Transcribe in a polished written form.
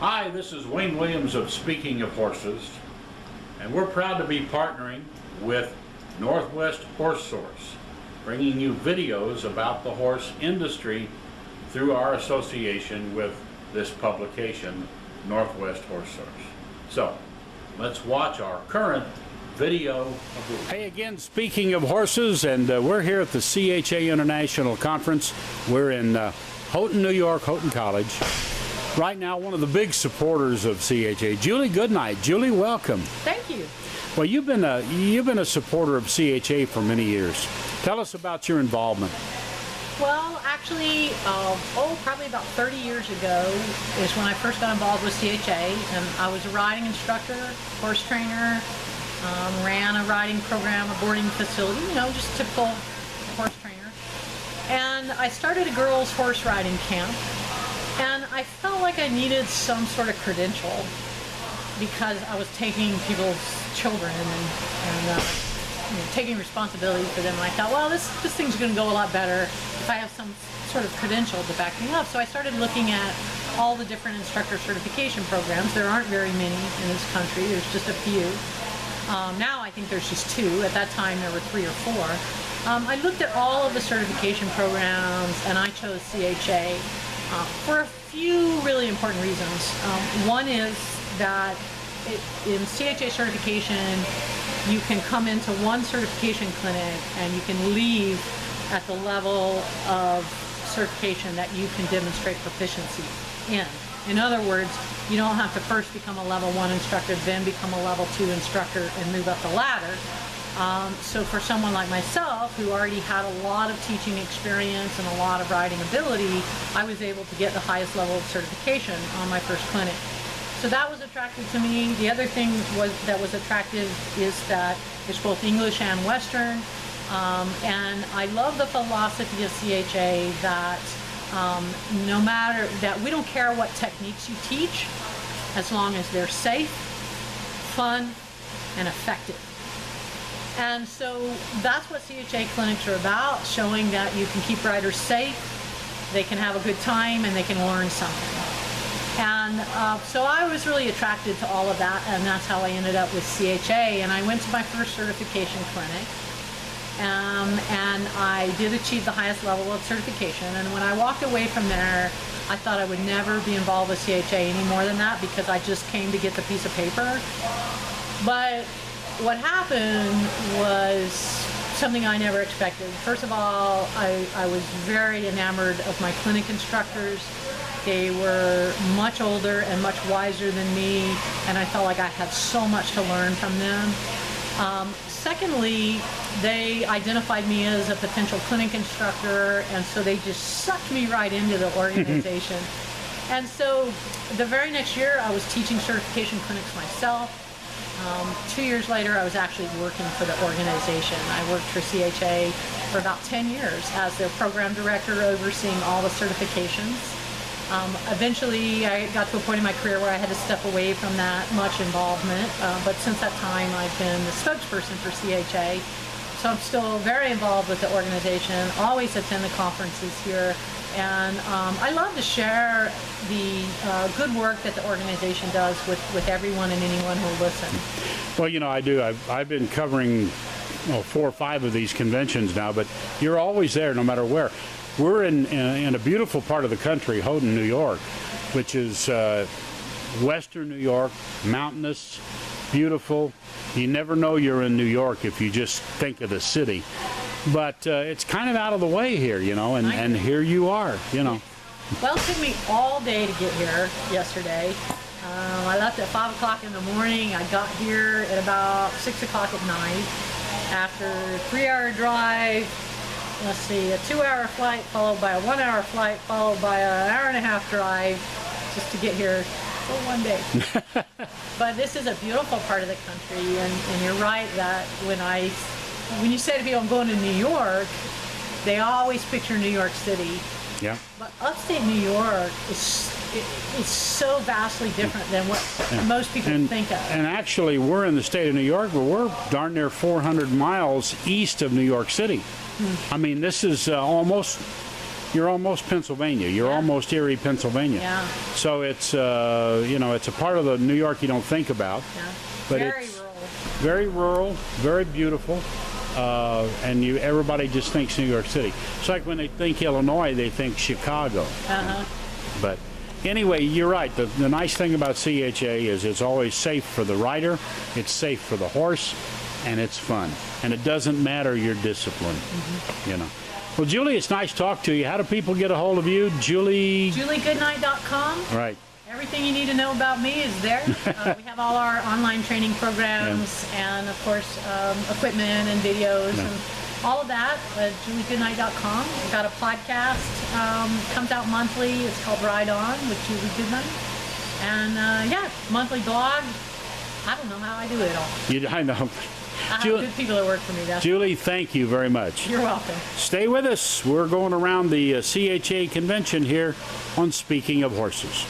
Hi, this is Wayne Williams of Speaking of Horses, and we're proud to be partnering with Northwest Horse Source, bringing you videos about the horse industry through our association with this publication, Northwest Horse Source. So, let's watch our current video. Hey again, speaking of horses, and we're here at the CHA International Conference. We're in Houghton, New York, Houghton College. Right now, one of the big supporters of CHA, Julie Goodnight. Julie, welcome. Thank you. Well, you've been a supporter of CHA for many years. Tell us about your involvement. Well, actually, probably about 30 years ago is when I first got involved with CHA, and I was a riding instructor, horse trainer, ran a riding program, a boarding facility, just typical horse trainer. And I started a girls' horse riding camp. And I felt like I needed some sort of credential because I was taking people's children and taking responsibility for them. And I thought, well, this thing's going to go a lot better if I have some sort of credential to back me up. So I started looking at all the different instructor certification programs. There aren't very many in this country. There's just a few. Now I think there's just 2. At that time there were 3 or 4. I looked at all of the certification programs and I chose CHA. For a few really important reasons. One is that in CHA certification, you can come into one certification clinic and you can leave at the level of certification that you can demonstrate proficiency in. In other words, you don't have to first become a level 1 instructor, then become a level 2 instructor and move up the ladder. So for someone like myself, who already had a lot of teaching experience and a lot of riding ability, I was able to get the highest level of certification on my first clinic. So that was attractive to me. The other thing that was attractive is that it's both English and Western. And I love the philosophy of CHA that no matter that we don't care what techniques you teach, as long as they're safe, fun, and effective. And so that's what CHA clinics are about, showing that you can keep riders safe, they can have a good time, and they can learn something. And so I was really attracted to all of that, and that's how I ended up with CHA. And I went to my first certification clinic, and I did achieve the highest level of certification. And when I walked away from there, I thought I would never be involved with CHA any more than that because I just came to get the piece of paper. But what happened was something I never expected. First of all, I was very enamored of my clinic instructors. They were much older and much wiser than me, and I felt like I had so much to learn from them. Secondly, they identified me as a potential clinic instructor, and so they just sucked me right into the organization. And so the very next year, I was teaching certification clinics myself. 2 years later, I was actually working for the organization. I worked for CHA for about 10 years as their program director, overseeing all the certifications. Eventually, I got to a point in my career where I had to step away from that much involvement, but since that time, I've been the spokesperson for CHA. So I'm still very involved with the organization, always attend the conferences here, and I love to share the good work that the organization does with everyone and anyone who will listen. Well, I do. I've been covering 4 or 5 of these conventions now, but you're always there no matter where. We're in a beautiful part of the country, Houghton, New York, which is western New York, mountainous, beautiful. You never know you're in New York if you just think of the city. But it's kind of out of the way here, and here you are, Well, it took me all day to get here yesterday. I left at 5 o'clock in the morning. I got here at about 6 o'clock at night. After a 3-hour drive, let's see, a 2-hour flight followed by a 1-hour flight followed by an hour-and-a-half drive just to get here for one day. But this is a beautiful part of the country, and you're right that when you say to people I'm going to New York, they always picture New York City. Yeah. But upstate New York is so vastly different than what most people think of. And actually, we're in the state of New York, but we're darn near 400 miles east of New York City. I mean, this is almost you're almost Pennsylvania. You're Yeah. almost Erie, Pennsylvania. Yeah. So it's it's a part of the New York you don't think about. Yeah. But Very it's rural. very rural, very beautiful, and everybody just thinks New York City. It's like when they think Illinois, they think Chicago. Uh-huh. But anyway, you're right. The nice thing about CHA is it's always safe for the rider, it's safe for the horse, and it's fun. And it doesn't matter your discipline, Well, Julie, it's nice to talk to you. How do people get a hold of you? JulieGoodnight.com. Right. Everything you need to know about me is there. We have all our online training programs and, of course, equipment and videos and all of that at JulieGoodnight.com. We've got a podcast, comes out monthly. It's called Ride On with Julie Goodnight. And, monthly blog. I don't know how I do it all. I know. I have good people that work for me. Julie, thank you very much. You're welcome. Stay with us. We're going around the CHA convention here on Speaking of Horses.